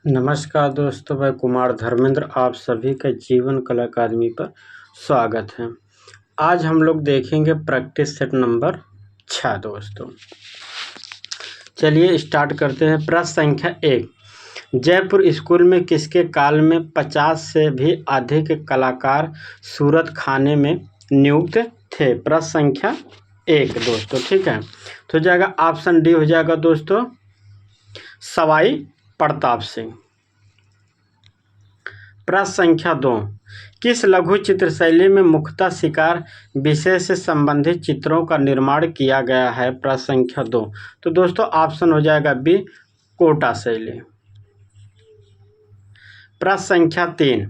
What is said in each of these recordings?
नमस्कार दोस्तों, मैं कुमार धर्मेंद्र आप सभी का जीवन कला अकादमी पर स्वागत है। आज हम लोग देखेंगे प्रैक्टिस सेट नंबर 6 दोस्तों। चलिए स्टार्ट करते हैं। प्रश्न संख्या 1, जयपुर स्कूल में किसके काल में 50 से भी अधिक कलाकार सूरत खाने में नियुक्त थे? प्रश्न संख्या 1 दोस्तों, ठीक है। तो जाएगा ऑप्शन डी हो जाएगा दोस्तों, सवाई प्रताप सिंह। प्रश्न संख्या 2, किस लघु चित्र शैली में मुख्यतः शिकार विषय से संबंधित चित्रों का निर्माण किया गया है? प्रश्न संख्या 2, तो दोस्तों ऑप्शन हो जाएगा बी, कोटा शैली। प्रश्न संख्या 3,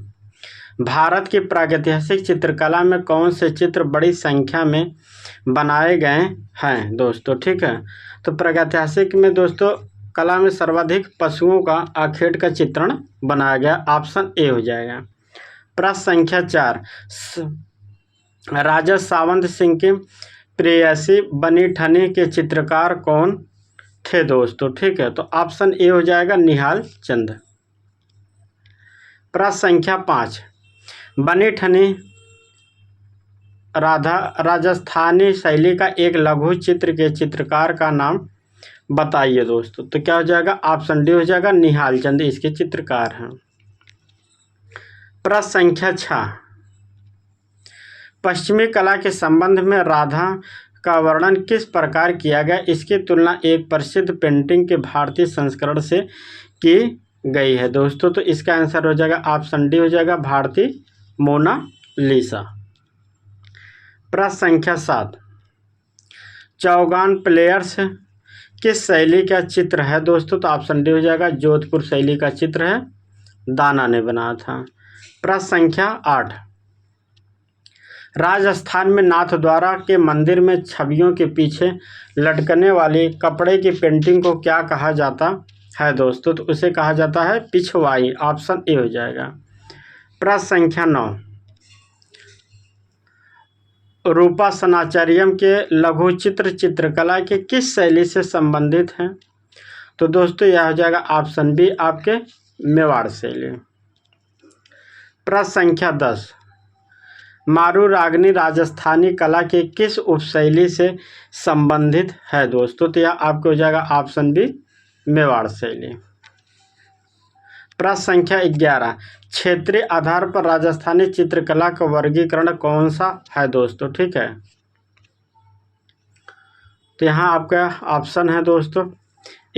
भारत की प्रागैतिहासिक चित्रकला में कौन से चित्र बड़ी संख्या में बनाए गए हैं दोस्तों, ठीक है। तो प्रागैतिहासिक में दोस्तों कला में सर्वाधिक पशुओं का आखेट का चित्रण बनाया गया, ऑप्शन ए हो जाएगा। प्रश्न संख्या 4, राजा सावंत सिंह की प्रेयसी बनी ठनी के चित्रकार कौन थे दोस्तों, ठीक है। तो ऑप्शन ए हो जाएगा, निहाल चंद। प्रश्न संख्या 5, बनी ठनी राधा राजस्थानी शैली का एक लघु चित्र के चित्रकार का नाम बताइए दोस्तों। तो क्या हो जाएगा, ऑप्शन डी हो जाएगा, निहाल चंद इसके चित्रकार हैं। प्रश्न संख्या 6, पश्चिमी कला के संबंध में राधा का वर्णन किस प्रकार किया गया? इसकी तुलना एक प्रसिद्ध पेंटिंग के भारतीय संस्करण से की गई है दोस्तों। तो इसका आंसर हो जाएगा, ऑप्शन डी हो जाएगा, भारतीय मोनालिसा। प्रश्न संख्या 7, चौगान प्लेयर्स किस शैली का चित्र है दोस्तों? तो ऑप्शन डी हो जाएगा, जोधपुर शैली का चित्र है, दाना ने बनाया था। प्रश्न संख्या 8, राजस्थान में नाथद्वारा के मंदिर में छवियों के पीछे लटकने वाली कपड़े की पेंटिंग को क्या कहा जाता है दोस्तों? तो उसे कहा जाता है पिछवाई, ऑप्शन ए हो जाएगा। प्रश्न संख्या 9, रूपा सनाचार्यम के लघु चित्र चित्रकला के किस शैली से संबंधित हैं? तो दोस्तों यह हो जाएगा ऑप्शन बी, आपके मेवाड़ शैली। प्रश्न संख्या 10, मारू रागनी राजस्थानी कला के किस उपशैली से संबंधित है दोस्तों? तो यह आपको हो जाएगा ऑप्शन बी, मेवाड़ शैली। प्रश्न संख्या 11, क्षेत्रीय आधार पर राजस्थानी चित्रकला का वर्गीकरण कौन सा है दोस्तों, ठीक है। तो यहाँ आपका ऑप्शन है दोस्तों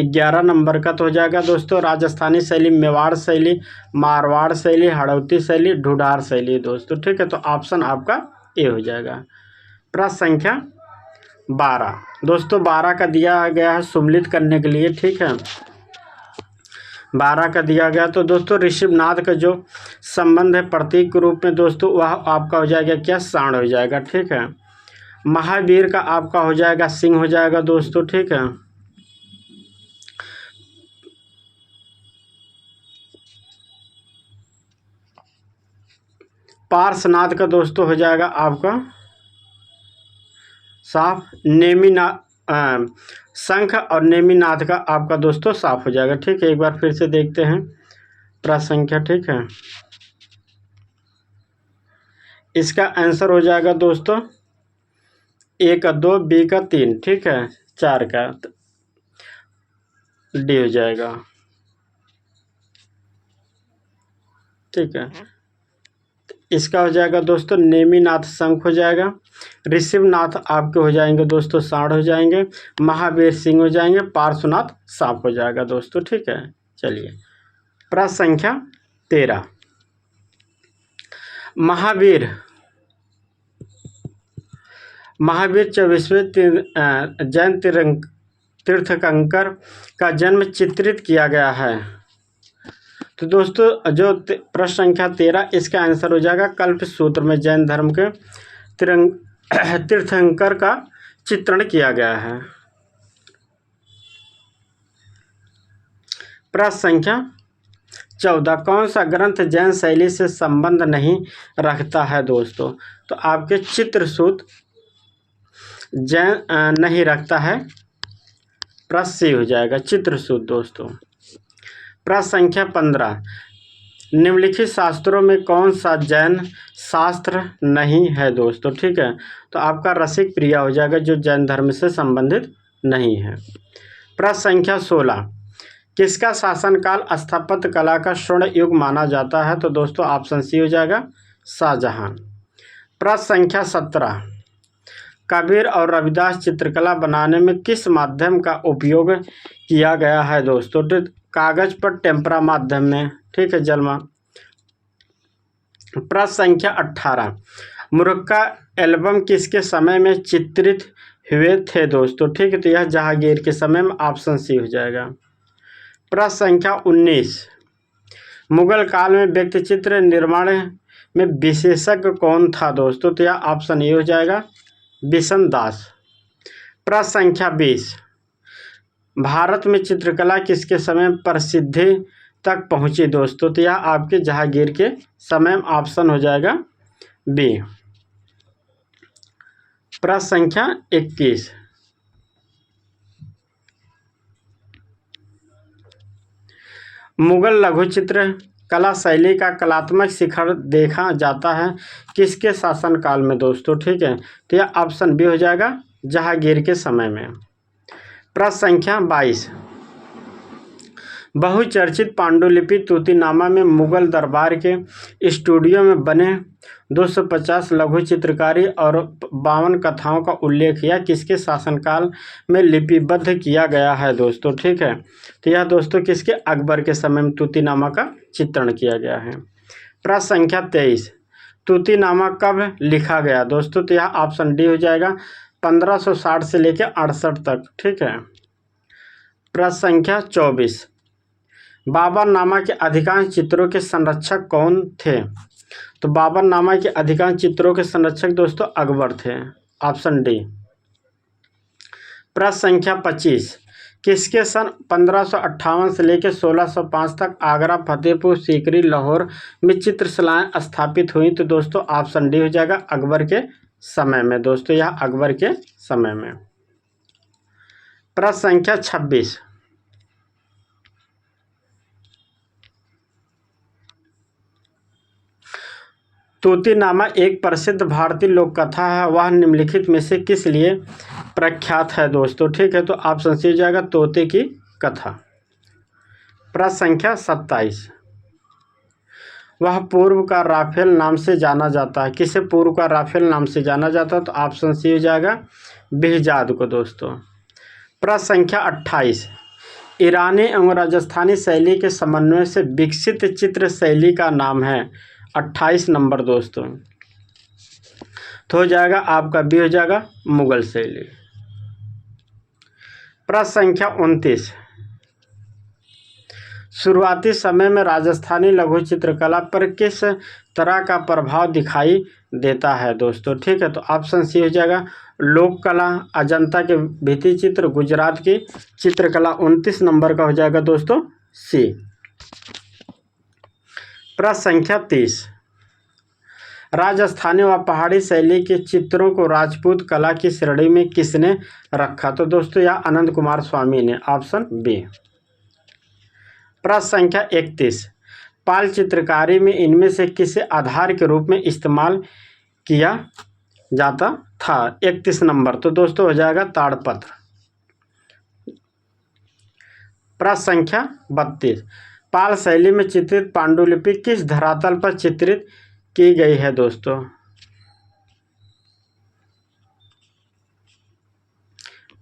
11 नंबर का, तो हो जाएगा दोस्तों राजस्थानी शैली, मेवाड़ शैली, मारवाड़ शैली, हड़ौती शैली, ढूढ़ार शैली दोस्तों, ठीक है। तो ऑप्शन आपका ए हो जाएगा। प्रश्न संख्या 12 दोस्तों, 12 का दिया गया है सुम्मिलित करने के लिए, ठीक है। 12 का दिया गया, तो दोस्तों ऋषभनाथ का जो संबंध है प्रतीक के रूप में दोस्तों, वह आपका हो जाएगा क्या, सांड हो जाएगा, ठीक है। महावीर का आपका हो जाएगा सिंह हो जाएगा दोस्तों, ठीक है। पार्श्वनाथ का दोस्तों हो जाएगा आपका साफ, शंख और नेमिनाथ का आपका दोस्तों साफ हो जाएगा, ठीक है। एक बार फिर से देखते हैं प्रश्न संख्या, ठीक है। इसका आंसर हो जाएगा दोस्तों ए का 2, बी का 3, ठीक है, 4 का डी हो जाएगा, ठीक है। इसका हो जाएगा दोस्तों नेमिनाथ शंख हो जाएगा, ऋषभनाथ आपके हो जाएंगे दोस्तों सांड हो जाएंगे, महावीर सिंह हो जाएंगे, पार्श्वनाथ सांप हो जाएगा दोस्तों, ठीक है। चलिए प्रश्न संख्या 13, महावीर 24वें जैन तीर्थंकर का जन्म चित्रित किया गया है। तो दोस्तों जो प्रश्न संख्या 13, इसका आंसर हो जाएगा कल्प सूत्र में जैन धर्म के तीर्थंकर का चित्रण किया गया है। प्रश्न संख्या 14 कौन सा ग्रंथ जैन शैली से संबंध नहीं रखता है दोस्तों? तो आपके चित्रसूत जैन नहीं रखता है, प्रश्न सी हो जाएगा चित्रसूत दोस्तों। प्रश्न संख्या 15 निम्नलिखित शास्त्रों में कौन सा जैन शास्त्र नहीं है दोस्तों? ठीक है, तो आपका रसिक प्रिया हो जाएगा जो जैन धर्म से संबंधित नहीं है। प्रश्न संख्या 16 किसका शासनकाल स्थापत्य कला का स्वर्ण युग माना जाता है? तो दोस्तों ऑप्शन सी हो जाएगा शाहजहां। प्रश्न संख्या 17 कबीर और रविदास चित्रकला बनाने में किस माध्यम का उपयोग किया गया है दोस्तों? तो कागज पर टेम्परा माध्यम में, ठीक है, जलमा। प्रश्न संख्या 18 मुरक्का एल्बम किसके समय में चित्रित हुए थे दोस्तों? ठीक है, तो यह जहांगीर के समय में, ऑप्शन सी हो जाएगा। प्रश्न संख्या 19 मुगल काल में व्यक्ति चित्र निर्माण में विशेषज्ञ कौन था दोस्तों? तो यह ऑप्शन ए हो जाएगा बिशन दास। प्रश्न संख्या 20 भारत में चित्रकला किसके समय प्रसिद्धि तक पहुंची दोस्तों? तो यह आपके जहांगीर के समय में, ऑप्शन हो जाएगा बी। प्रश्न संख्या 21 मुगल लघु चित्र कला शैली का कलात्मक शिखर देखा जाता है किसके शासनकाल में दोस्तों? ठीक है, तो यह ऑप्शन बी हो जाएगा जहांगीर के समय में। प्रश्न संख्या 22 बहुचर्चित पांडुलिपि तूतीनामा में मुगल दरबार के स्टूडियो में बने 250 लघु चित्रकारी और 52 कथाओं का उल्लेख यह किसके शासनकाल में लिपिबद्ध किया गया है दोस्तों? ठीक है, तो यह दोस्तों किसके, अकबर के समय में तूतीनामा का चित्रण किया गया है। प्रश्न संख्या 23 तूतीनामा कब लिखा गया दोस्तों? तो यह ऑप्शन डी हो जाएगा 1560 से लेकर 68 तक। ठीक है। प्रश्न संख्या 24 बाबरनामा के अधिकांश चित्रों के संरक्षक कौन थे? तो बाबरनामा के अधिकांश चित्रों के संरक्षक दोस्तों अकबर थे, ऑप्शन डी। प्रश्न संख्या 25 किसके सन 1558 से लेकर 1605 तक आगरा, फतेहपुर सीकरी, लाहौर में चित्रशालाएं स्थापित हुई? तो दोस्तों ऑप्शन डी हो जाएगा अकबर के समय में दोस्तों, यह अकबर के समय में। प्रश्न संख्या 26 तूतीनामा एक प्रसिद्ध भारतीय लोक कथा है, वह निम्नलिखित में से किस लिए प्रख्यात है दोस्तों? ठीक है, तो ऑप्शन सी हो जाएगा तोते की कथा। प्रश्न संख्या 27 वह पूर्व का राफेल नाम से जाना जाता है, किसे पूर्व का राफेल नाम से जाना जाता है? तो ऑप्शन सी हो जाएगा बेहजाद को दोस्तों। प्रश्न संख्या 28 ईरानी एवं राजस्थानी शैली के समन्वय से विकसित चित्र शैली का नाम है? 28 नंबर दोस्तों, तो हो जाएगा आपका बी हो जाएगा मुगल शैली। प्रश्न संख्या 29 शुरुआती समय में राजस्थानी लघु चित्रकला पर किस तरह का प्रभाव दिखाई देता है दोस्तों? ठीक है, तो ऑप्शन सी हो जाएगा लोक कला, अजंता के भित्ति चित्र, गुजरात की चित्रकला। 29 नंबर का हो जाएगा दोस्तों सी। प्रश्न संख्या 30 राजस्थानी व पहाड़ी शैली के चित्रों को राजपूत कला की श्रेणी में किसने रखा? तो दोस्तों यह आनंद कुमार स्वामी ने, ऑप्शन बी। प्रश्न संख्या 31 पाल चित्रकारी में इनमें से किसे आधार के रूप में इस्तेमाल किया जाता था? 31 नंबर, तो दोस्तों हो जाएगा ताड़पत्र। प्रश्न संख्या 32 पाल शैली में चित्रित पांडुलिपि किस धरातल पर चित्रित की गई है दोस्तों?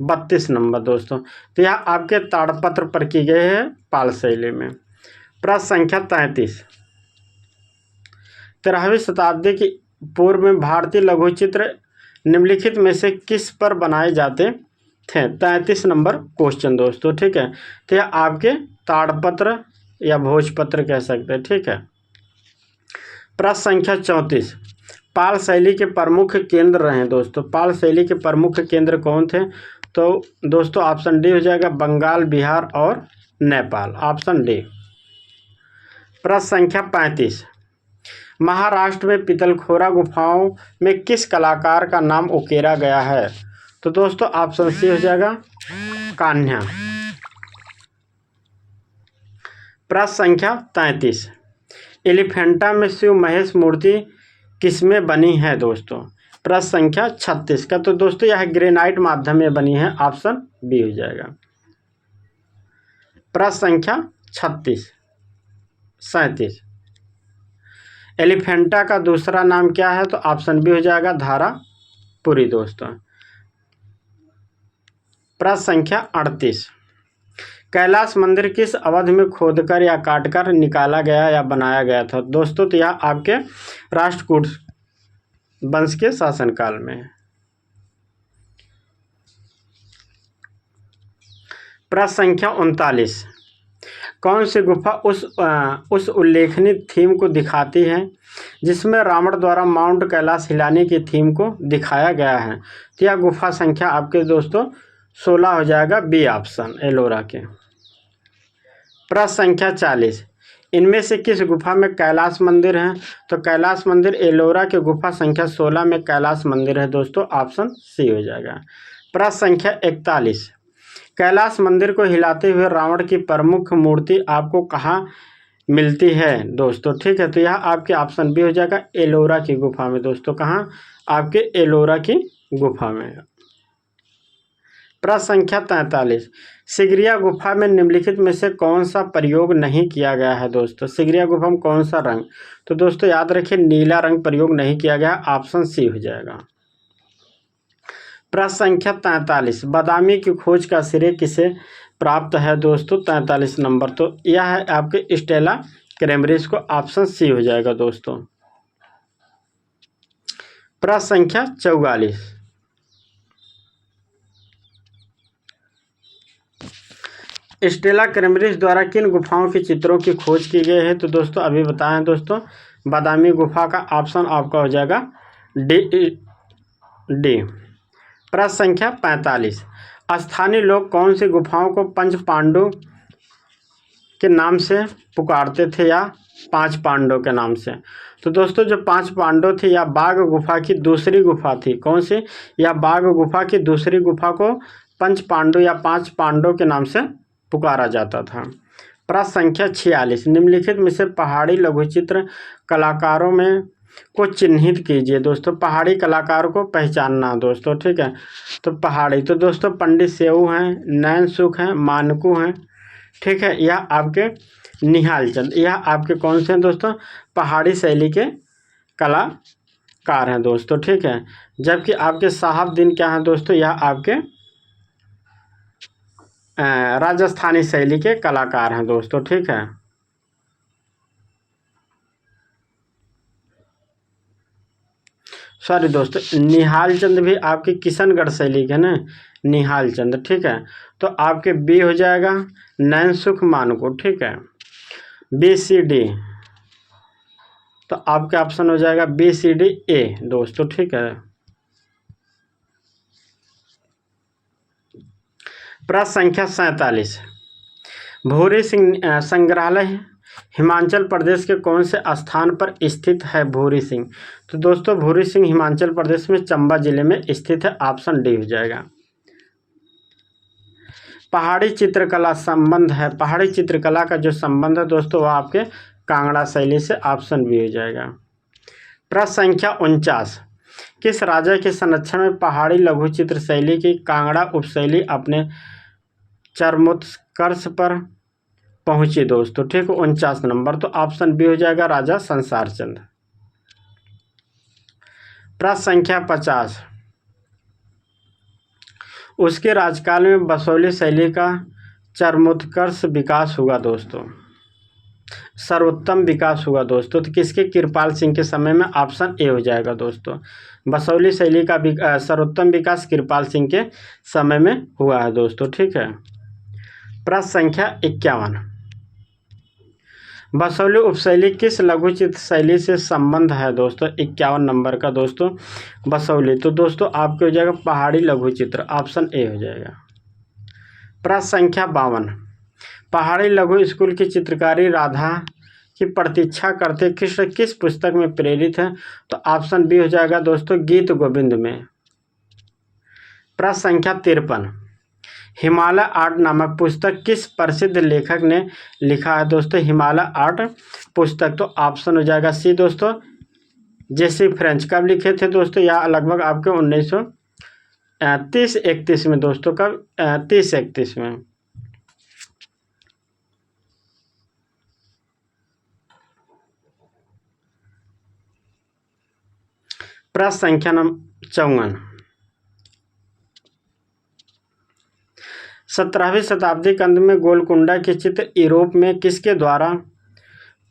32 नंबर दोस्तों, तो यह आपके ताड़पत्र पर की गई है पाल शैली में। प्रश्न संख्या 33 13वीं शताब्दी की पूर्व में भारतीय लघु चित्र निम्नलिखित में से किस पर बनाए जाते थे? 33 नंबर क्वेश्चन दोस्तों। ठीक है, तो यह आपके ताड़पत्र या भोजपत्र कह सकते हैं। ठीक है। प्रश्न संख्या 34 पाल शैली के प्रमुख केंद्र रहे दोस्तों, पाल शैली के प्रमुख केंद्र कौन थे? तो दोस्तों ऑप्शन डी हो जाएगा बंगाल, बिहार और नेपाल, ऑप्शन डी। प्रश्न संख्या 35, महाराष्ट्र में पितलखोरा गुफाओं में किस कलाकार का नाम उकेरा गया है? तो दोस्तों ऑप्शन सी हो जाएगा कान्हा। प्रश्न संख्या 33, एलिफेंटा में शिव महेश मूर्ति किसमें बनी है दोस्तों? प्रश्न संख्या 36 का, तो दोस्तों यह ग्रेनाइट माध्यम में बनी है, ऑप्शन बी हो जाएगा। प्रश्न संख्या 37, एलिफेंटा का दूसरा नाम क्या है? तो ऑप्शन बी हो जाएगा धारापुरी दोस्तों। प्रश्न संख्या 38, कैलाश मंदिर किस अवधि में खोदकर या काटकर निकाला गया या बनाया गया था? दोस्तों तो यह आपके राष्ट्रकूट वंश के शासनकाल में है। प्रश्न संख्या 39, कौन सी गुफा उस उल्लेखनीय थीम को दिखाती है जिसमें रावण द्वारा माउंट कैलाश हिलाने की थीम को दिखाया गया है? तो यह गुफा संख्या आपके दोस्तों 16 हो जाएगा, बी ऑप्शन एलोरा के। प्रश्न संख्या 40, इनमें से किस गुफा में कैलाश मंदिर है? तो कैलाश मंदिर एलोरा के गुफा संख्या 16 में कैलाश मंदिर है दोस्तों, ऑप्शन सी हो जाएगा। प्रश्न संख्या 41, कैलाश मंदिर को हिलाते हुए रावण की प्रमुख मूर्ति आपको कहाँ मिलती है दोस्तों? ठीक है, तो यह आपके ऑप्शन बी हो जाएगा एलोरा की गुफा में दोस्तों। कहाँ? आपके एलोरा की गुफा में। प्रश्न संख्या 43, सिगरिया गुफा में निम्नलिखित में से कौन सा प्रयोग नहीं किया गया है दोस्तों? सिगरिया गुफा में कौन सा रंग? तो दोस्तों याद रखिए नीला रंग प्रयोग नहीं किया गया, ऑप्शन सी हो जाएगा। प्रश्न संख्या 43, बादामी की खोज का श्रेय किसे प्राप्त है दोस्तों? 43 नंबर, तो यह है आपके स्टेला कैम्ब्रिज को, ऑप्शन सी हो जाएगा दोस्तों। प्रश्न संख्या 44, स्टेला कैम्ब्रिज द्वारा किन गुफाओं के चित्रों की खोज की गई है? तो दोस्तों अभी बताएं दोस्तों, बादामी गुफा का ऑप्शन आपका हो जाएगा डी। प्रश्न संख्या 45, स्थानीय लोग कौन सी गुफाओं को पंच पांडु के नाम से पुकारते थे या 5 पांडव के नाम से? तो दोस्तों जो 5 पांडव थे, या बाघ गुफा की दूसरी गुफा थी, कौन सी? या बाघ गुफा की दूसरी गुफा को पंच पांडव या 5 पांडव के नाम से पुकारा जाता था। प्रश्न संख्या 46, निम्नलिखित में से पहाड़ी लघुचित्र कलाकारों में को चिन्हित कीजिए दोस्तों। पहाड़ी कलाकारों को पहचानना दोस्तों, ठीक है। तो पहाड़ी, तो दोस्तों पंडित सेऊ हैं, नैन सुख हैं, मानकू हैं, ठीक है। यह आपके निहाल चंद, यह आपके कौन से हैं दोस्तों? पहाड़ी शैली के कलाकार हैं दोस्तों, ठीक है। जबकि आपके साहबदीन क्या हैं दोस्तों? यह आपके राजस्थानी शैली के कलाकार हैं दोस्तों, ठीक है। सॉरी दोस्तों, निहाल चंद भी आपके किशनगढ़ शैली के ना, निहाल चंद, ठीक है। तो आपके बी हो जाएगा नैन सुख मानकू, ठीक है, बी सी डी। तो आपका ऑप्शन हो जाएगा बी सी डी ए दोस्तों, ठीक है। प्रश्न संख्या 47, भूरी सिंह संग्रहालय हिमाचल प्रदेश के कौन से स्थान पर स्थित है? भूरी सिंह, तो दोस्तों भूरी सिंह हिमाचल प्रदेश में चंबा जिले में स्थित है, ऑप्शन डी हो जाएगा। पहाड़ी चित्रकला संबंध है, पहाड़ी चित्रकला का जो संबंध है दोस्तों वह आपके कांगड़ा शैली से, ऑप्शन बी हो जाएगा। प्रश्न संख्या 49, किस राजा के संरक्षण में पहाड़ी लघु चित्र शैली की कांगड़ा उपशैली अपने चरमोत्कर्ष पर पहुंची दोस्तों, ठीक है, 49 नंबर। तो ऑप्शन बी हो जाएगा राजा संसार चंद। प्रश्न संख्या 50, उसके राजकाल में बसोली शैली का चरमोत्कर्ष विकास हुआ दोस्तों, सर्वोत्तम विकास हुआ दोस्तों। तो किसके? कृपाल सिंह के समय में, ऑप्शन ए हो जाएगा दोस्तों। बसोली शैली का सर्वोत्तम विकास कृपाल सिंह के समय में हुआ है दोस्तों, ठीक है। प्रश्न संख्या 51, बसोली उपशैली किस लघु चित्र शैली से संबंध है दोस्तों? 51 नंबर का दोस्तों बसोली, तो दोस्तों आपके हो जाएगा पहाड़ी लघु चित्र, ऑप्शन ए हो जाएगा। प्रश्न संख्या 52, पहाड़ी लघु स्कूल की चित्रकारी राधा की प्रतीक्षा करते कृष्ण किस पुस्तक में प्रेरित है? तो ऑप्शन बी हो जाएगा दोस्तों गीत गोविंद में। प्रश्न संख्या 53, हिमालय आर्ट नामक पुस्तक किस प्रसिद्ध लेखक ने लिखा है? दोस्तों हिमालय आर्ट पुस्तक, तो ऑप्शन हो जाएगा सी दोस्तों जेसी फ्रेंच। कब लिखे थे दोस्तों? या लगभग आपके 1930-31 में दोस्तों। कब? 30-31 में। प्रश्न संख्या 54, 17वीं शताब्दी के अंत में गोलकुंडा के चित्र यूरोप में किसके द्वारा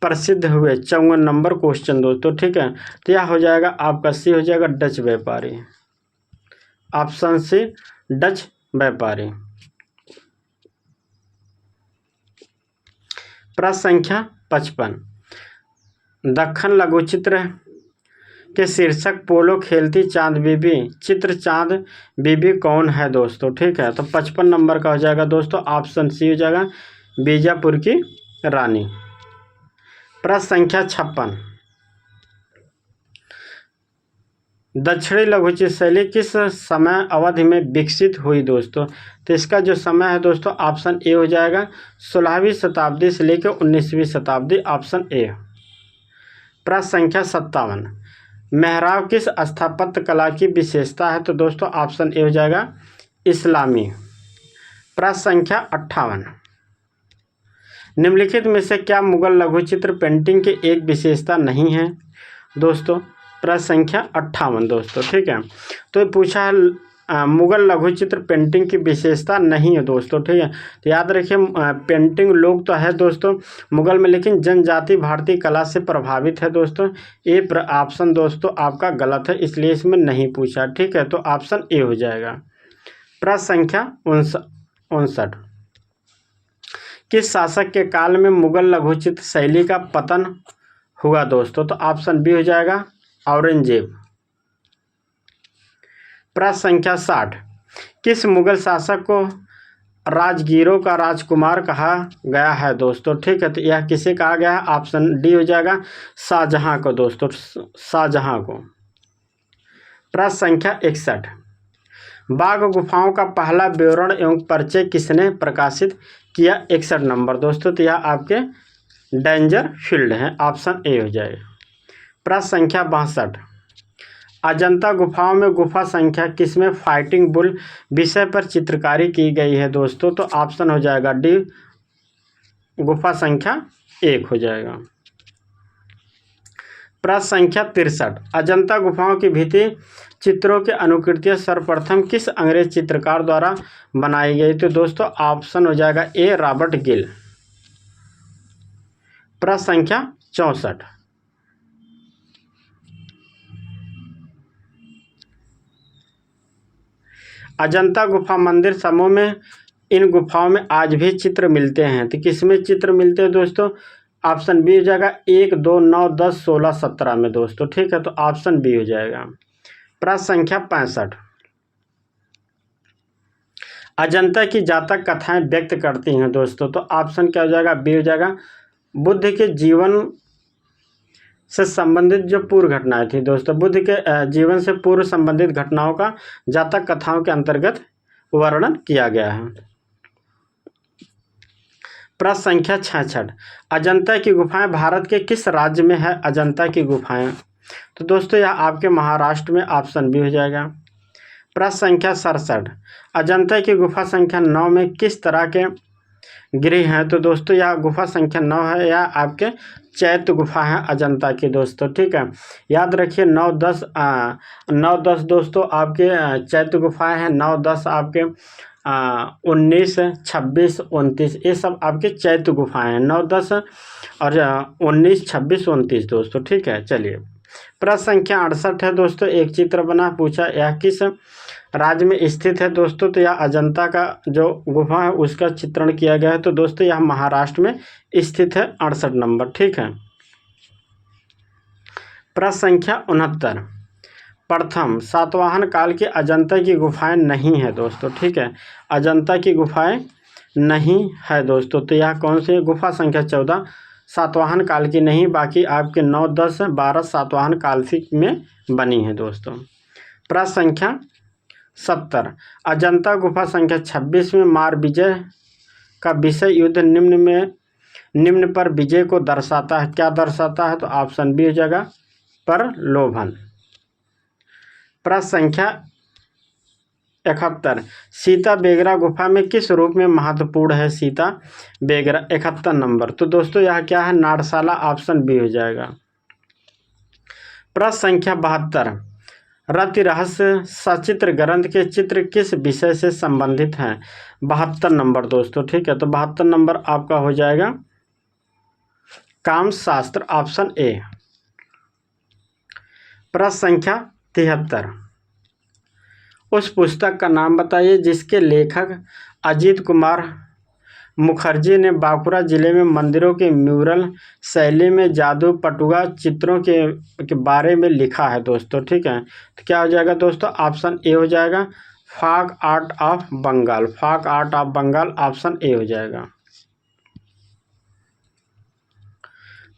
प्रसिद्ध हुए? 54 नंबर क्वेश्चन दोस्तों, ठीक है। तो यह हो जाएगा आपका सी हो जाएगा डच व्यापारी। ऑप्शन सी डच व्यापारी। प्रश्न संख्या 55, दक्कन लघुचित्र के शीर्षक पोलो खेलती चांद बीबी चित्र चांद बीबी कौन है दोस्तों? ठीक है, तो 55 नंबर का हो जाएगा दोस्तों ऑप्शन सी हो जाएगा बीजापुर की रानी। प्रश्न संख्या 56, दक्षिणी लघुचित्र शैली किस समय अवधि में विकसित हुई दोस्तों? तो इसका जो समय है दोस्तों ऑप्शन ए हो जाएगा 16वीं शताब्दी से लेकर 19वीं शताब्दी, ऑप्शन ए। प्रश्न संख्या 57, मेहराब किस स्थापत्य कला की विशेषता है? तो दोस्तों ऑप्शन ए हो जाएगा इस्लामी। प्रश्न संख्या 58, निम्नलिखित में से क्या मुगल लघुचित्र पेंटिंग की एक विशेषता नहीं है दोस्तों? प्रश्न संख्या 58 दोस्तों, ठीक है। तो पूछा है मुगल लघुचित्र पेंटिंग की विशेषता नहीं है दोस्तों, ठीक है। तो याद रखिए पेंटिंग लोग तो है दोस्तों मुगल में, लेकिन जनजाति भारतीय कला से प्रभावित है दोस्तों। ए ऑप्शन दोस्तों आपका गलत है, इसलिए इसमें नहीं पूछा, ठीक है। तो ऑप्शन ए हो जाएगा। प्रश्न संख्या 59, किस शासक के काल में मुगल लघुचित्र शैली का पतन हुआ दोस्तों? तो ऑप्शन बी हो जाएगा औरंगजेब। प्रश्न संख्या 60, किस मुगल शासक को राजगीरों का राजकुमार कहा गया है दोस्तों? ठीक है, तो यह किसे कहा गया है? ऑप्शन डी हो जाएगा शाहजहां को दोस्तों, शाहजहां को। प्रश्न संख्या 61, बाघ गुफाओं का पहला विवरण एवं परिचय किसने प्रकाशित किया? 61 नंबर दोस्तों, तो यह आपके डेंजर फील्ड है, ऑप्शन ए हो जाएगा। प्रश्न संख्या 62, अजंता गुफाओं में गुफा संख्या किसमें फाइटिंग बुल विषय पर चित्रकारी की गई है दोस्तों? तो ऑप्शन हो जाएगा डी गुफा संख्या 1 हो जाएगा। प्रश्न संख्या 63, अजंता गुफाओं की भित्ति चित्रों की अनुकृतियां सर्वप्रथम किस अंग्रेज चित्रकार द्वारा बनाई गई? तो दोस्तों ऑप्शन हो जाएगा ए रॉबर्ट गिल। प्रश्न संख्या 64, अजंता गुफा मंदिर समूह में इन गुफाओं में आज भी चित्र मिलते हैं, तो किसमें चित्र मिलते हैं दोस्तों? ऑप्शन बी हो जाएगा 1, 2, 9, 10, 16, 17 में दोस्तों, ठीक है। तो ऑप्शन बी हो जाएगा। प्रश्न संख्या 65, अजंता की जातक कथाएं व्यक्त करती हैं दोस्तों, तो ऑप्शन क्या हो जाएगा? बी हो जाएगा बुद्ध के जीवन से संबंधित जो पूर्व घटनाएं थी दोस्तों, बुद्ध के जीवन से पूर्व संबंधित घटनाओं का जातक कथाओं के अंतर्गत वर्णन किया गया है। प्रश्न संख्या 66, अजंता की गुफाएं भारत के किस राज्य में है? अजंता की गुफाएं, तो दोस्तों यह आपके महाराष्ट्र में, ऑप्शन बी हो जाएगा। प्रश्न संख्या 67, अजंता की गुफा संख्या 9 में किस तरह के गृह हैं? तो दोस्तों यह गुफा संख्या 9 है, या आपके चैत्य गुफा है अजंता की दोस्तों, ठीक है। याद रखिए 9, 10 दोस्तों आपके चैत्य गुफाएं हैं, 9, 10 आपके 19, 26, 29 ये सब आपके चैत्य गुफाएं हैं, 9, 10 और 19, 26, 29 दोस्तों, ठीक है। चलिए प्रश्न संख्या 68 है दोस्तों, एक चित्र बना, पूछा यह किस राज्य में स्थित है दोस्तों? तो यह अजंता का जो गुफा है उसका चित्रण किया गया है, तो दोस्तों यह महाराष्ट्र में स्थित है, 68 नंबर, ठीक है। प्रश्न संख्या 69, प्रथम सातवाहन काल के अजंता की गुफाएं नहीं है दोस्तों, ठीक है। अजंता की गुफाएं नहीं है दोस्तों, तो यह कौन सी गुफा संख्या 14 सातवाहन काल की नहीं, बाकी आपके 9, 10, 12 सातवाहन काल की में बनी है दोस्तों। प्रश्न संख्या 70, अजंता गुफा संख्या 26 में मार विजय का विषय युद्ध निम्न पर विजय को दर्शाता है, क्या दर्शाता है? तो ऑप्शन बी हो जाएगा प्रलोभन। प्रश्न संख्या 71, सीता बेगरा गुफा में किस रूप में महत्वपूर्ण है सीता बेगरा? 71 नंबर। तो दोस्तों यह क्या है? नाट्यशाला, ऑप्शन बी हो जाएगा। प्रश्न संख्या 72, रति रहस्य सचित्र ग्रंथ के चित्र किस विषय से संबंधित हैं? 72 नंबर दोस्तों, ठीक है। तो 72 नंबर आपका हो जाएगा कामशास्त्र, ऑप्शन ए। प्रश्न संख्या 73, उस पुस्तक का नाम बताइए जिसके लेखक अजीत कुमार मुखर्जी ने बांकुड़ा जिले में मंदिरों के म्यूरल शैली में जादू पटुआ चित्रों के बारे में लिखा है दोस्तों, ठीक है। तो क्या हो जाएगा दोस्तों? ऑप्शन ए हो जाएगा फाग आर्ट ऑफ बंगाल, फाग art of Bengal, option A हो जाएगा।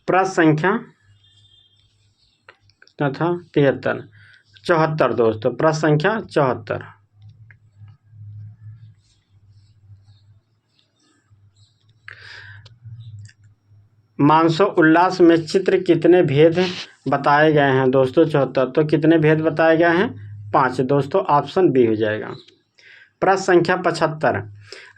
प्रश्न संख्या कितना था? 73, 74 दोस्तों, प्रश्न संख्या 74, मानसो उल्लास में चित्र कितने भेद बताए गए हैं दोस्तों? 74। तो कितने भेद बताए गए हैं? 5 दोस्तों, ऑप्शन बी हो जाएगा। प्रश्न संख्या 75,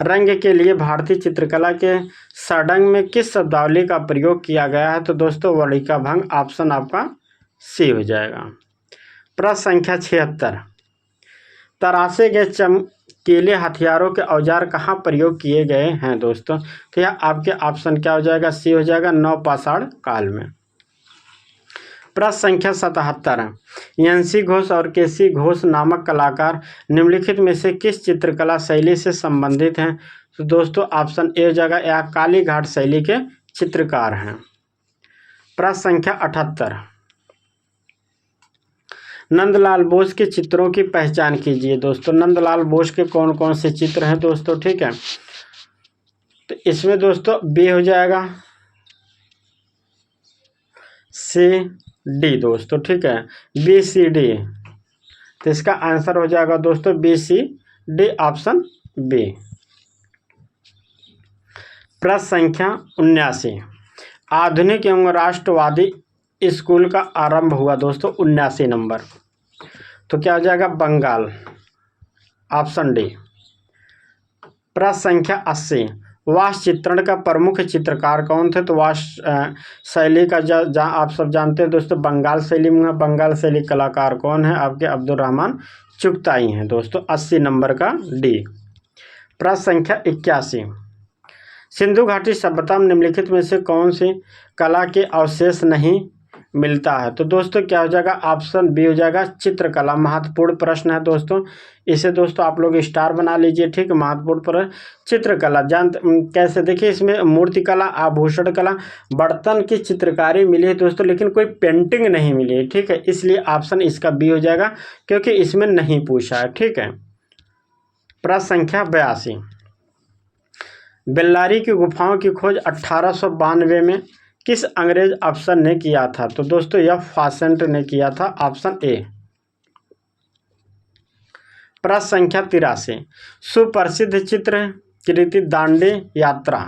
रंग के लिए भारतीय चित्रकला के षडंग में किस शब्दावली का प्रयोग किया गया है? तो दोस्तों वर्णिका भंग, ऑप्शन आपका सी हो जाएगा। प्रश्न संख्या 76, तराशे गए चमकीले हथियारों के औजार कहाँ प्रयोग किए गए हैं दोस्तों? तो यह आपके ऑप्शन क्या हो जाएगा? सी हो जाएगा नवपाषाण काल में। प्रश्न संख्या 77, एनसी घोष और केसी घोष नामक कलाकार निम्नलिखित में से किस चित्रकला शैली से संबंधित हैं? तो दोस्तों ऑप्शन ए हो जाएगा, यह काली घाट शैली के चित्रकार हैं। प्रश्न संख्या 78, नंदलाल बोस के चित्रों की पहचान कीजिए दोस्तों। नंदलाल बोस के कौन कौन से चित्र हैं दोस्तों, ठीक है। तो इसमें दोस्तों बी हो जाएगा सी डी दोस्तों, ठीक है, बी सी डी। तो इसका आंसर हो जाएगा दोस्तों B C D, option B. प्रश्न संख्या 79, आधुनिक एवं राष्ट्रवादी स्कूल का आरंभ हुआ दोस्तों 79 नंबर। तो क्या हो जाएगा? Bengal, option D. प्रश्न संख्या 80, वास्तु चित्रण का प्रमुख चित्रकार कौन थे? तो वास्तु शैली का जहाँ आप सब जानते हैं दोस्तों बंगाल शैली में, बंगाल शैली कलाकार कौन है? आपके अब्दुल रहमान चुगताई हैं दोस्तों, 80 नंबर का डी। प्रश्न संख्या 81, सिंधु घाटी सभ्यता में निम्नलिखित में से कौन सी कला के अवशेष नहीं मिलता है? तो दोस्तों क्या हो जाएगा? ऑप्शन बी हो जाएगा चित्रकला। महत्वपूर्ण प्रश्न है दोस्तों, इसे दोस्तों आप लोग स्टार बना लीजिए, ठीक है। महत्वपूर्ण प्रश्न चित्रकला कैसे? देखिए इसमें मूर्तिकला, आभूषण कला, बर्तन की चित्रकारी मिली है दोस्तों, लेकिन कोई पेंटिंग नहीं मिली है, ठीक है। इसलिए ऑप्शन इसका बी हो जाएगा, क्योंकि इसमें नहीं पूछा है, ठीक है। प्रश्न संख्या 82, बेल्लारी की गुफाओं की खोज 1892 में किस अंग्रेज अफसर ने किया था? तो दोस्तों यह फॉसेंट ने किया था, ऑप्शन ए। प्रश्न संख्या 83, सुप्रसिद्ध चित्र कृति दांडी यात्रा,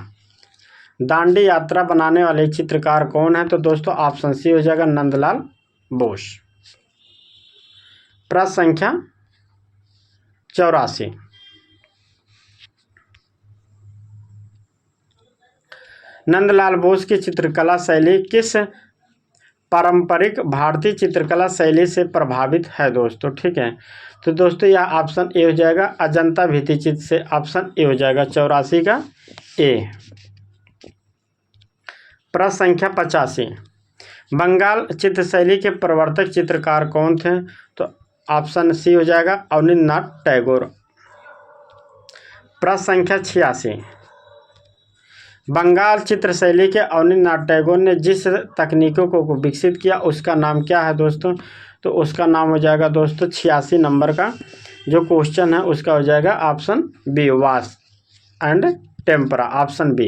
दांडी यात्रा बनाने वाले चित्रकार कौन है? तो दोस्तों ऑप्शन सी हो जाएगा नंदलाल बोस। प्रश्न संख्या 84, नंदलाल बोस की चित्रकला शैली किस पारंपरिक भारतीय चित्रकला शैली से प्रभावित है दोस्तों, ठीक है। तो दोस्तों यह ऑप्शन ए हो जाएगा अजंता भित्तिचित्र से, ऑप्शन ए हो जाएगा 84 का ए। प्रश्न संख्या 85, बंगाल चित्रशैली के प्रवर्तक चित्रकार कौन थे? तो ऑप्शन सी हो जाएगा अवनींद्रनाथ टैगोर। प्रश्न संख्या 86, बंगाल चित्रशैली के अवनींद्रनाथ टैगोर ने जिस तकनीकों को विकसित किया उसका नाम क्या है दोस्तों? तो उसका नाम हो जाएगा दोस्तों 86 नंबर का जो क्वेश्चन है उसका हो जाएगा option B, wash and tempera, option B.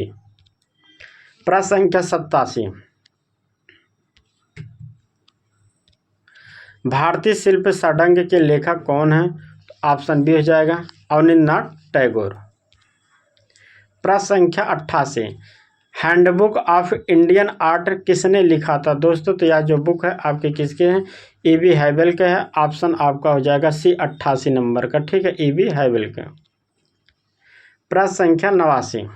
प्रश्न संख्या 87, भारतीय शिल्प षडंग के लेखक कौन है? ऑप्शन बी हो जाएगा अवनींद्रनाथ टैगोर। प्रश्न संख्या 88, हैंडबुक ऑफ इंडियन आर्ट किसने लिखा था? दोस्तों तो यह जो बुक है आपके किसके हैं? E.B. हैवेल के है। ऑप्शन आपका हो जाएगा सी 88 नंबर का, ठीक है, E.B. हैवेल के। प्रश्न संख्या 89,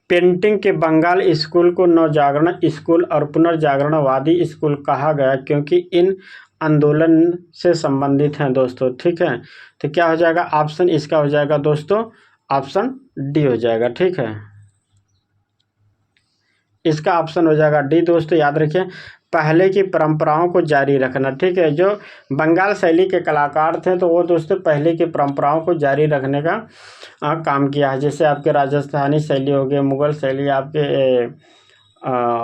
पेंटिंग के बंगाल स्कूल को नवजागरण स्कूल और पुनर्जागरणवादी स्कूल कहा गया क्योंकि इन आंदोलन से संबंधित हैं दोस्तों, ठीक है। तो क्या हो जाएगा ऑप्शन इसका हो जाएगा दोस्तों ऑप्शन डी हो जाएगा, ठीक है, इसका ऑप्शन हो जाएगा डी। दोस्तों याद रखिए, पहले की परंपराओं को जारी रखना, ठीक है। जो बंगाल शैली के कलाकार थे तो वो दोस्तों पहले की परंपराओं को जारी रखने का काम किया है। जैसे आपके राजस्थानी शैली हो गए, मुगल शैली, आपके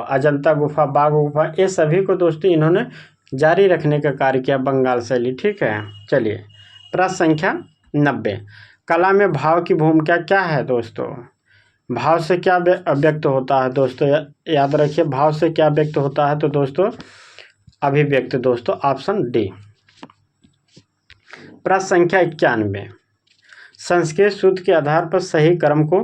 अजंता गुफा, बाघ गुफा, ये सभी को दोस्तों इन्होंने जारी रखने का कार्य किया, बंगाल शैली, ठीक है। चलिए प्रश्न संख्या 90, कला में भाव की भूमिका क्या है दोस्तों? भाव से क्या व्यक्त होता है दोस्तों? याद रखिए, भाव से क्या व्यक्त होता है? तो दोस्तों अभिव्यक्त, दोस्तों ऑप्शन डी। प्रश्न संख्या 91, संस्कृत सूत्र के आधार पर सही क्रम को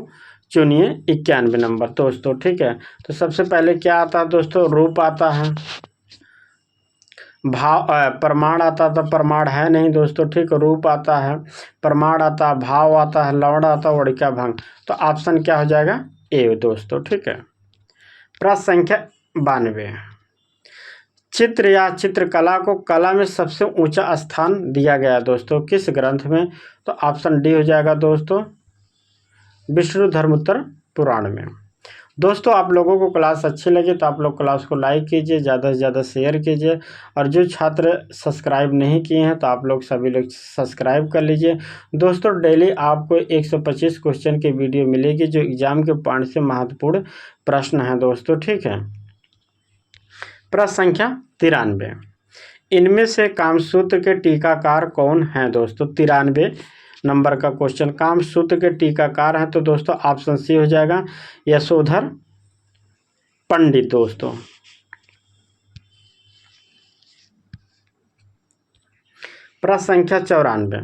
चुनिए। 91 नंबर दोस्तों, ठीक है। तो सबसे पहले क्या आता है दोस्तों? रूप आता है, भाव प्रमाण आता था, प्रमाण है नहीं दोस्तों, ठीक, रूप आता है, प्रमाण आता है, भाव आता है, लवण आता है, वणिका भंग। तो ऑप्शन क्या हो जाएगा? ए दोस्तों, ठीक है। प्रश्न संख्या 92, चित्र या चित्रकला को कला में सबसे ऊंचा स्थान दिया गया दोस्तों किस ग्रंथ में? तो ऑप्शन डी हो जाएगा दोस्तों विष्णु धर्मोत्तर पुराण में। दोस्तों आप लोगों को क्लास अच्छी लगी तो आप लोग क्लास को लाइक कीजिए, ज़्यादा से ज़्यादा शेयर कीजिए, और जो छात्र सब्सक्राइब नहीं किए हैं तो आप लोग सभी लोग सब्सक्राइब कर लीजिए। दोस्तों डेली आपको 125 क्वेश्चन की वीडियो मिलेगी जो एग्जाम के पॉइंट से महत्वपूर्ण प्रश्न हैं दोस्तों, ठीक है। प्रश्न संख्या 93, इनमें से कामसूत्र के टीकाकार कौन हैं दोस्तों? 93 नंबर का क्वेश्चन, कामसूत्र के टीकाकार हैं तो दोस्तों ऑप्शन सी हो जाएगा यशोधर पंडित दोस्तों। प्रश्न संख्या 94,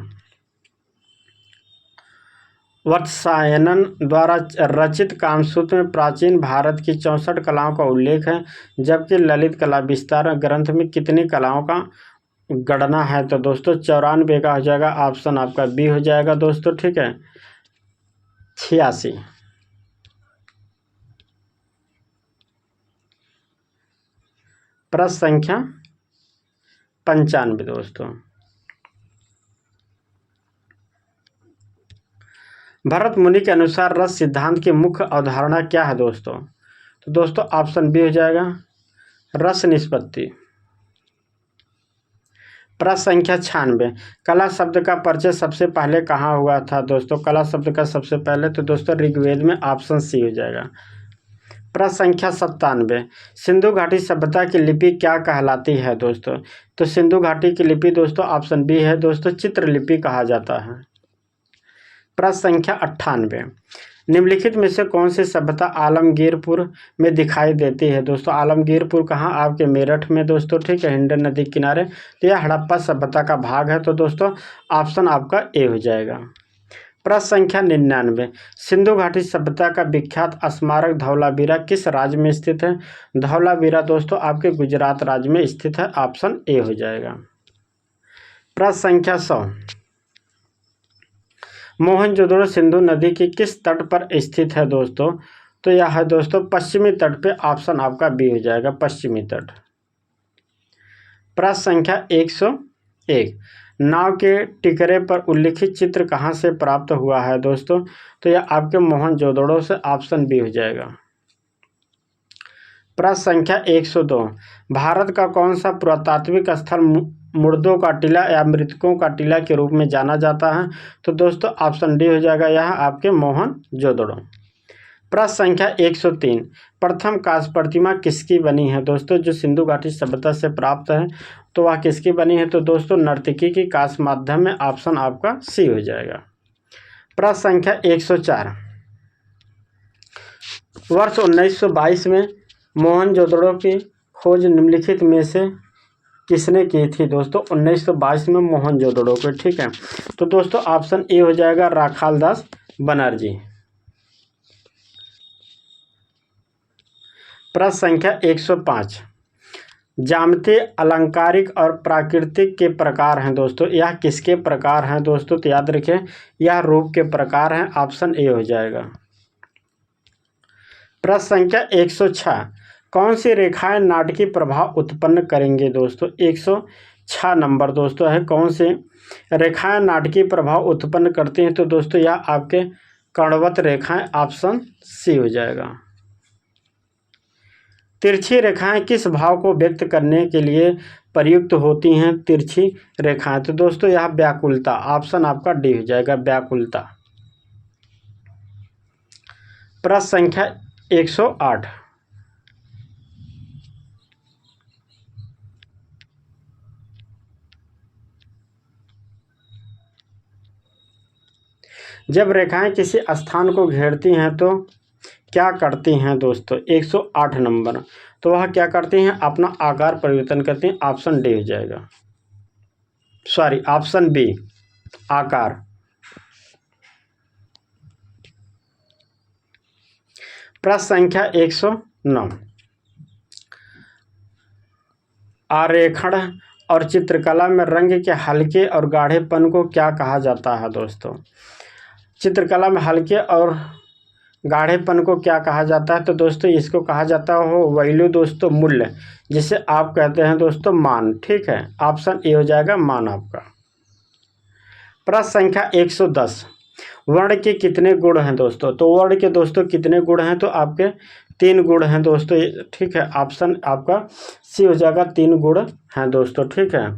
वत्सायनन द्वारा रचित कामसूत्र में प्राचीन भारत की 64 कलाओं का उल्लेख है, जबकि ललित कला विस्तार ग्रंथ में कितनी कलाओं का गणना है? तो दोस्तों 94 का हो जाएगा ऑप्शन आपका बी हो जाएगा दोस्तों, ठीक है, 86। प्रश्न संख्या 95 दोस्तों, भरत मुनि के अनुसार रस सिद्धांत की मुख्य अवधारणा क्या है दोस्तों? तो दोस्तों ऑप्शन बी हो जाएगा रस निष्पत्ति। प्रश्न संख्या 96, कला शब्द का परिचय सबसे पहले कहाँ हुआ था दोस्तों? कला शब्द का सबसे पहले तो दोस्तों ऋग्वेद में, ऑप्शन सी हो जाएगा। प्रश्न संख्या 97, सिंधु घाटी सभ्यता की लिपि क्या कहलाती है दोस्तों? तो सिंधु घाटी की लिपि दोस्तों ऑप्शन बी है दोस्तों चित्रलिपि कहा जाता है। प्रश्न संख्या 98, निम्नलिखित में से कौन सी सभ्यता आलमगीरपुर में दिखाई देती है दोस्तों? आलमगीरपुर कहाँ? आपके मेरठ में दोस्तों, ठीक है, हिंडन नदी किनारे। तो यह हड़प्पा सभ्यता का भाग है तो दोस्तों ऑप्शन आपका ए हो जाएगा। प्रश्न संख्या 99, सिंधु घाटी सभ्यता का विख्यात स्मारक धौलावीरा किस राज्य में स्थित है? धौलावीरा दोस्तों आपके गुजरात राज्य में स्थित है, ऑप्शन ए हो जाएगा। प्रश्न संख्या 100, मोहनजोदड़ो सिंधु नदी की किस तट पर स्थित है दोस्तों? तो यह है दोस्तों पश्चिमी तट पे, ऑप्शन आपका बी हो जाएगा पश्चिमी तट। प्रश्न संख्या 101, नाव के टिकरे पर उल्लिखित चित्र कहाँ से प्राप्त हुआ है दोस्तों? तो यह आपके मोहनजोदड़ो से, ऑप्शन बी हो जाएगा। प्रश्न संख्या 102, भारत का कौन सा पुरातात्विक स्थल मुर्दों का टीला या मृतकों का टीला के रूप में जाना जाता है? तो दोस्तों ऑप्शन डी हो जाएगा यह आपके मोहनजोदड़ो। प्रश्न संख्या 103, प्रथम कांस्य प्रतिमा किसकी बनी है दोस्तों? जो सिंधु घाटी सभ्यता से प्राप्त है तो वह किसकी बनी है? तो दोस्तों नर्तकी की कांस्य माध्यम में, ऑप्शन आपका सी हो जाएगा। प्रश्न संख्या 104, वर्ष 1922 में मोहनजोदड़ो की खोज निम्नलिखित में से किसने की थी दोस्तों? 1922 में मोहनजोदड़ो को, ठीक है। तो दोस्तों ऑप्शन ए हो जाएगा राखालदास बनर्जी। प्रश्न संख्या 105, ज्यामिति अलंकारिक और प्राकृतिक के प्रकार हैं दोस्तों। यह किसके प्रकार हैं दोस्तों? तो याद रखें यह रूप के प्रकार हैं। ऑप्शन ए हो जाएगा। प्रश्न संख्या 106, कौन सी रेखाएं नाटकीय प्रभाव उत्पन्न करेंगे दोस्तों? 106 नंबर दोस्तों है, कौन सी रेखाएं नाटकीय प्रभाव उत्पन्न करती हैं? तो दोस्तों यह आपके कर्णवत रेखाएं। ऑप्शन सी हो जाएगा। तिरछी रेखाएं किस भाव को व्यक्त करने के लिए प्रयुक्त होती हैं? तिरछी रेखाएं, तो दोस्तों यह व्याकुलता। ऑप्शन आपका डी हो जाएगा, व्याकुलता। प्रश्न संख्या 108, जब रेखाएं किसी स्थान को घेरती हैं तो क्या करती हैं दोस्तों? 108 नंबर, तो वह क्या करती हैं? अपना आकार परिवर्तन करती हैं। ऑप्शन डी हो जाएगा, सॉरी ऑप्शन बी आकार। प्रश्न संख्या 109, आरेखण और चित्रकला में रंग के हल्के और गाढ़ेपन को क्या कहा जाता है दोस्तों? चित्रकला में हल्के और गाढ़ेपन को क्या कहा जाता है? तो दोस्तों इसको कहा जाता है वैल्यू दोस्तों, मूल्य, जिसे आप कहते हैं दोस्तों मान, ठीक है। ऑप्शन ए हो जाएगा मान आपका। प्रश्न संख्या 110, वर्ण के कितने गुण हैं दोस्तों? तो वर्ण के दोस्तों कितने गुण हैं? तो आपके 3 गुण हैं दोस्तों, ठीक है। ऑप्शन आपका सी हो जाएगा, 3 गुण हैं दोस्तों, ठीक है।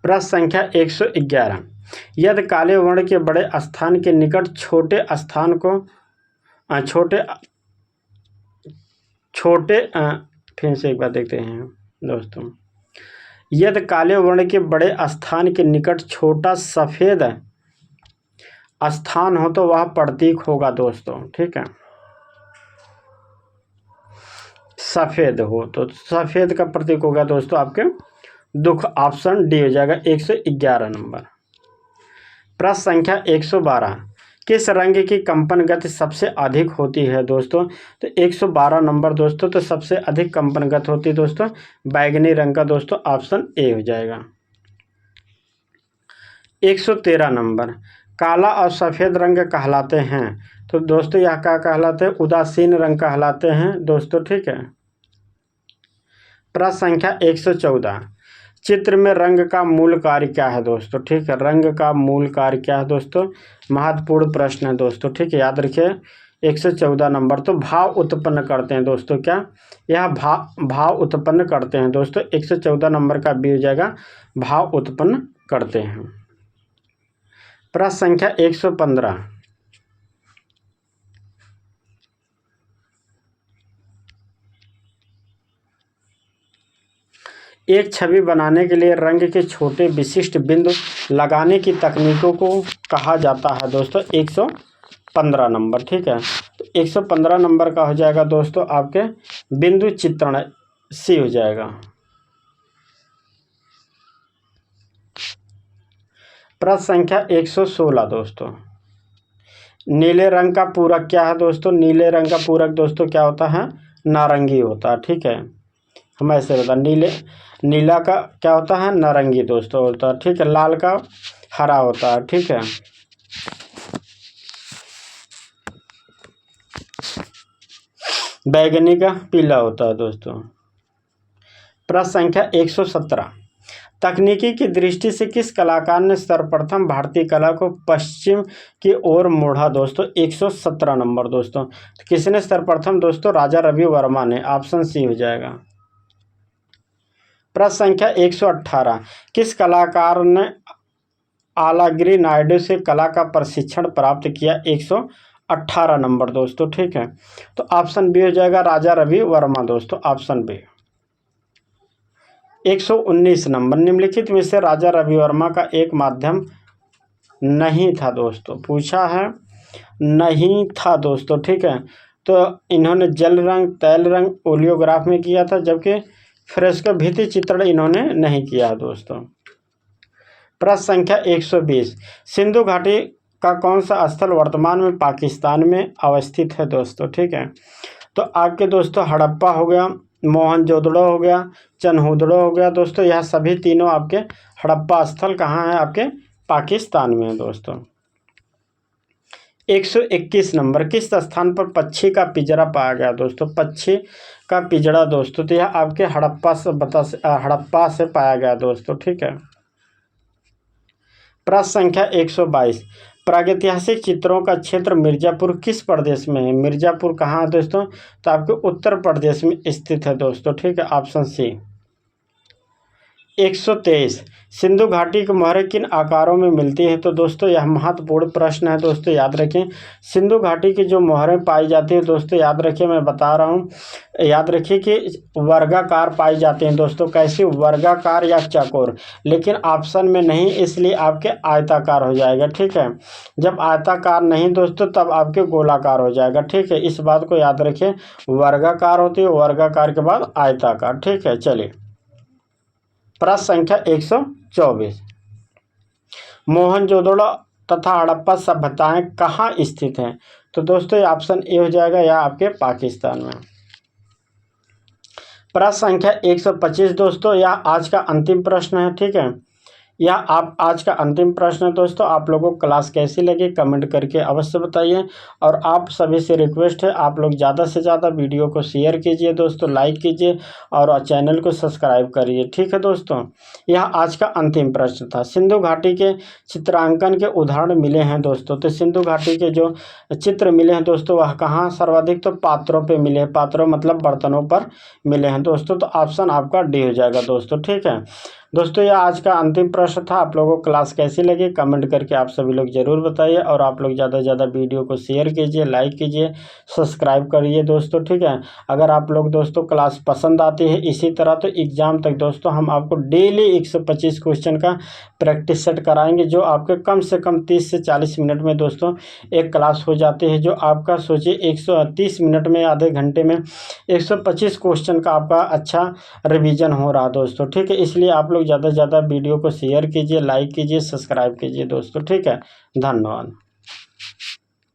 प्रश्न संख्या 111, यदि काले वर्ण के बड़े स्थान के निकट छोटे स्थान को फिर से एक बार देखते हैं दोस्तों, यदि काले वर्ण के बड़े स्थान के निकट छोटा सफेद स्थान हो तो वह प्रतीक होगा दोस्तों, ठीक है। सफेद हो तो सफेद का प्रतीक होगा दोस्तों आपके दुख। ऑप्शन डी हो जाएगा, 111 नंबर। प्रश्न संख्या 112, किस रंग की कंपन गति सबसे अधिक होती है दोस्तों? तो 112 नंबर दोस्तों, तो सबसे अधिक कंपन गति होती है दोस्तों बैगनी रंग का दोस्तों। ऑप्शन ए हो जाएगा। 113 नंबर, काला और सफ़ेद रंग कहलाते हैं, तो दोस्तों यह क्या कहलाते हैं? उदासीन रंग कहलाते हैं दोस्तों, ठीक है। प्रश्न संख्या 114, चित्र में रंग का मूल कार्य क्या है दोस्तों? ठीक है, रंग का मूल कार्य क्या है दोस्तों? महत्वपूर्ण प्रश्न है दोस्तों, ठीक है, याद रखिए। 114 नंबर, तो भाव उत्पन्न करते हैं दोस्तों। क्या यह भाव उत्पन्न करते हैं दोस्तों? 114 नंबर का बी हो जाएगा, भाव उत्पन्न करते हैं। प्रश्न संख्या 115, एक छवि बनाने के लिए रंग के छोटे विशिष्ट बिंदु लगाने की तकनीकों को कहा जाता है दोस्तों। 115 नंबर, ठीक है, तो 115 नंबर का हो जाएगा दोस्तों आपके बिंदु चित्रण, सी हो जाएगा। प्रश्न संख्या 116 दोस्तों, नीले रंग का पूरक क्या है दोस्तों? नीले रंग का पूरक दोस्तों क्या होता है? नारंगी होता है, ठीक है। हम ऐसे बता, नीला का क्या होता है? नारंगी दोस्तों होता है, ठीक है। लाल का हरा होता है, ठीक है। बैगनी का पीला होता है दोस्तों। प्रश्न संख्या 117, तकनीकी की दृष्टि से किस कलाकार ने सर्वप्रथम भारतीय कला को पश्चिम की ओर मोड़ा दोस्तों? 117 नंबर दोस्तों, तो किसने सर्वप्रथम दोस्तों? राजा रवि वर्मा ने। ऑप्शन सी हो जाएगा। प्रश्न संख्या 118, किस कलाकार ने आलागिरी नायडू से कला का प्रशिक्षण प्राप्त किया? 118 नंबर दोस्तों, ठीक है, तो ऑप्शन बी हो जाएगा, राजा रवि वर्मा दोस्तों। Option B. 119 नंबर, निम्नलिखित में से राजा रवि वर्मा का एक माध्यम नहीं था दोस्तों, पूछा है, नहीं था दोस्तों, ठीक है। तो इन्होंने जल रंग, तैल रंग, ओलियोग्राफ में किया था, जबकि फ्रेस्को भित्ति चित्रण इन्होंने नहीं किया दोस्तों। प्रश्न संख्या 120, सिंधु घाटी का कौन सा स्थल वर्तमान में पाकिस्तान में अवस्थित है दोस्तों, ठीक है। तो आपके दोस्तों हड़प्पा हो गया, मोहनजोदड़ो हो गया, चनहूदड़ो हो गया दोस्तों, यह सभी तीनों आपके हड़प्पा स्थल कहाँ है, आपके पाकिस्तान में है दोस्तों। 121 नंबर, किस स्थान पर पक्षी का पिंजरा पाया गया दोस्तों, पक्षी का पिंजरा दोस्तों, तो यह आपके हड़प्पा से पाया गया दोस्तों, ठीक है। प्रश्न संख्या 122, प्रागैतिहासिक चित्रों का क्षेत्र मिर्जापुर किस प्रदेश में है, मिर्जापुर कहाँ है दोस्तों, तो आपके उत्तर प्रदेश में स्थित है दोस्तों, ठीक है, ऑप्शन सी। 123, सिंधु घाटी की मोहरें किन आकारों में मिलती हैं, तो दोस्तों यह महत्वपूर्ण प्रश्न है दोस्तों, याद रखें। सिंधु घाटी की जो मोहरें पाई जाती हैं दोस्तों, याद रखिए, मैं बता रहा हूँ, याद रखिए कि वर्गाकार पाई जाती हैं दोस्तों, कैसी, वर्गाकार या चौकोर, लेकिन ऑप्शन में नहीं, इसलिए आपके आयताकार हो जाएगा, ठीक है। जब आयताकार नहीं दोस्तों, तब आपके गोलाकार हो जाएगा, ठीक है, इस बात को याद रखिए, वर्गाकार होती है, वर्गाकार के बाद आयताकार, ठीक है। चलिए प्रश्न संख्या 124, मोहनजोदड़ो तथा हड़प्पा सभ्यताएं कहाँ स्थित हैं, तो दोस्तों ये ऑप्शन ए हो जाएगा, या आपके पाकिस्तान में। प्रश्न संख्या 125 दोस्तों, यह आज का अंतिम प्रश्न है, ठीक है, यह आप आज का अंतिम प्रश्न है दोस्तों। आप लोगों को क्लास कैसी लगी कमेंट करके अवश्य बताइए, और आप सभी से रिक्वेस्ट है, आप लोग ज़्यादा से ज़्यादा वीडियो को शेयर कीजिए दोस्तों, लाइक कीजिए और चैनल को सब्सक्राइब करिए, ठीक है दोस्तों। यह आज का अंतिम प्रश्न था। सिंधु घाटी के चित्रांकन के उदाहरण मिले हैं दोस्तों, तो सिंधु घाटी के जो चित्र मिले हैं दोस्तों, वह कहाँ सर्वाधिक, तो पात्रों पर मिले हैं, पात्रों मतलब बर्तनों पर मिले हैं दोस्तों, तो ऑप्शन आपका डी हो जाएगा दोस्तों, ठीक है दोस्तों। यह आज का अंतिम प्रश्न था। आप लोगों को क्लास कैसी लगी कमेंट करके आप सभी लोग जरूर बताइए, और आप लोग ज़्यादा से ज़्यादा वीडियो को शेयर कीजिए, लाइक कीजिए, सब्सक्राइब करिए दोस्तों, ठीक है। अगर आप लोग दोस्तों क्लास पसंद आती है इसी तरह, तो एग्ज़ाम तक दोस्तों हम आपको डेली 125 क्वेश्चन का प्रैक्टिस सेट कराएंगे, जो आपके कम से कम 30 से 40 मिनट में दोस्तों एक क्लास हो जाती है, जो आपका सोचिए 130 मिनट में, आधे घंटे में 125 क्वेश्चन का आपका अच्छा रिवीजन हो रहा दोस्तों, ठीक है। इसलिए आप लोग ज़्यादा से ज़्यादा वीडियो को शेयर कीजिए, लाइक कीजिए, सब्सक्राइब कीजिए दोस्तों, ठीक है। धन्यवाद।